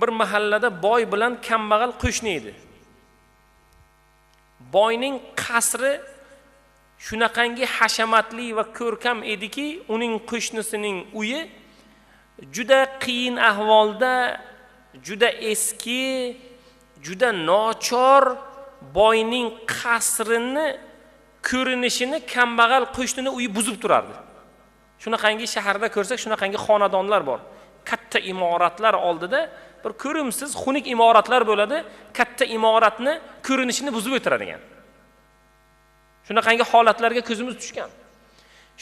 bir mahallada boy bilan kambag'al qo'shni edi. Boyning qasri shunaqangi hashamatli va ko'rkam ediki, uning qo'shnisining uyi juda qiyin ahvolda, juda eski, juda nochor, boyning qasrini ko'rinishini kambag'al qo'shnining uyi buzib turardi. Shunaqangi shaharda ko'rsak, shunaqangi xonadonlar bor. Katta imoratlar oldida bir ko'rimsiz xunuk imoratlar bo'ladi, katta imoratni ko'rinishini buzib o'tiradigan. Shunaqangi holatlarga ko'zimiz tushgan.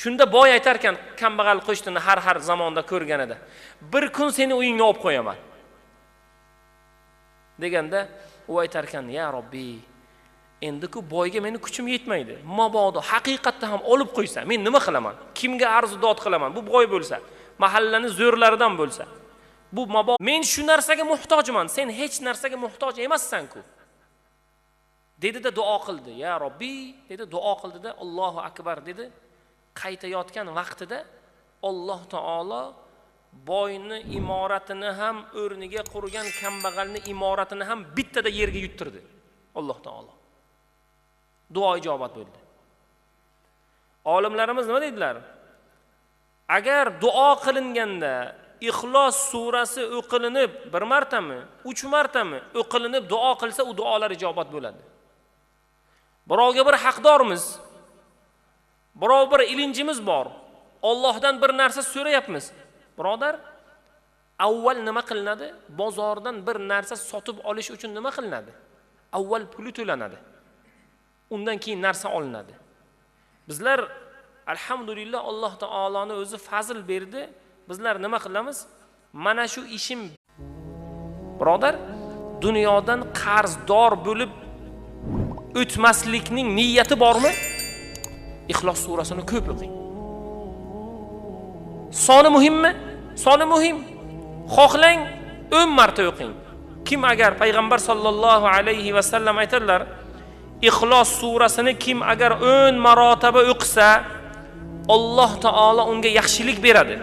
Shunda boy aytar ekan, kambag'al qo'shnini har zamonda ko'rganida, bir kun seni uyingni olib qo'yaman deganda, u aytar ekan, ya Robbi, endi-ku boyga meni kuchim yetmaydi. Mabodo haqiqatda ham olib qo'ysa, men nima qilaman? Kimga arz dod qilaman? Bu boy bo'lsa, mahallani zo'rlaridan bo'lsa. Bu mabodo men shu narsaga muhtojman, sen hech narsaga muhtoj emassan-ku. Dedi-da duo qildi. Ya Robbi, dedi, duo qildi-da, Allohu akbar dedi. Qaytayotgan vaqtida Alloh taolo boyni imoratini ham o'rniga qurgan kambag'alni imoratini ham bittada yerga yuttirdi. Alloh taolo. Duo ijobat bo'ldi. Olimlarimiz nima dedilar? Agar duo qilinganda Ixlos surasi o'qilinib 1 martami, 3 martami o'qilinib duo qilsa, u duolar ijobat bo'ladi. Birovga bir haqdormiz, birov bir ilinjimiz bor, Allohdan bir narsa so'rayapmiz. Birodar, avval nima qilinadi? Bozordan bir narsa sotib olish uchun nima qilinadi? Avval puli to'lanadi. Undan keyin narsa olinadi. Bizlar alhamdulillah Alloh taoloning o'zi fazl berdi. Bizlar nima qilamiz? Mana shu ishim. Birodar, dunyodan qarzdor bo'lib o'tmaslikning niyati bormi? Ixlos surasini ko'p o'qing. Soni muhimmi? Soni muhim. Xohlang 10 marta o'qing. Kim agar payg'ambar sollallohu alayhi va sallam aytadilar, Ixlos surasini kim agar 10 marotaba o'qisa, Alloh taolo unga yaxshilik beradi.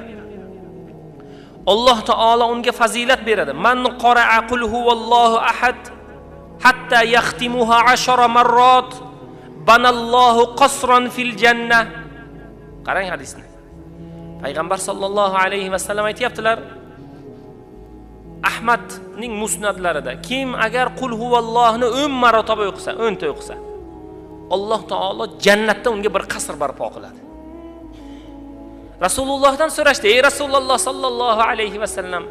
Alloh taolo unga fazilat beradi. Man qara'a qul huvallohu ahad hatta yaxtimuha 10 marrat banallohu qasran fil jannah. Qarang hadisni. Payg'ambar sollallohu alayhi va sallam aytibdilar, Ahmadning musnadlarida, kim agar qul huvallohni 10 marotaba o'qisa, 10 ta o'qisa, Alloh taolo jannatda unga bir qasr barpo qiladi. Rasulullohdan so'rashdi, ey Rasululloh sallallohu alayhi va sallam,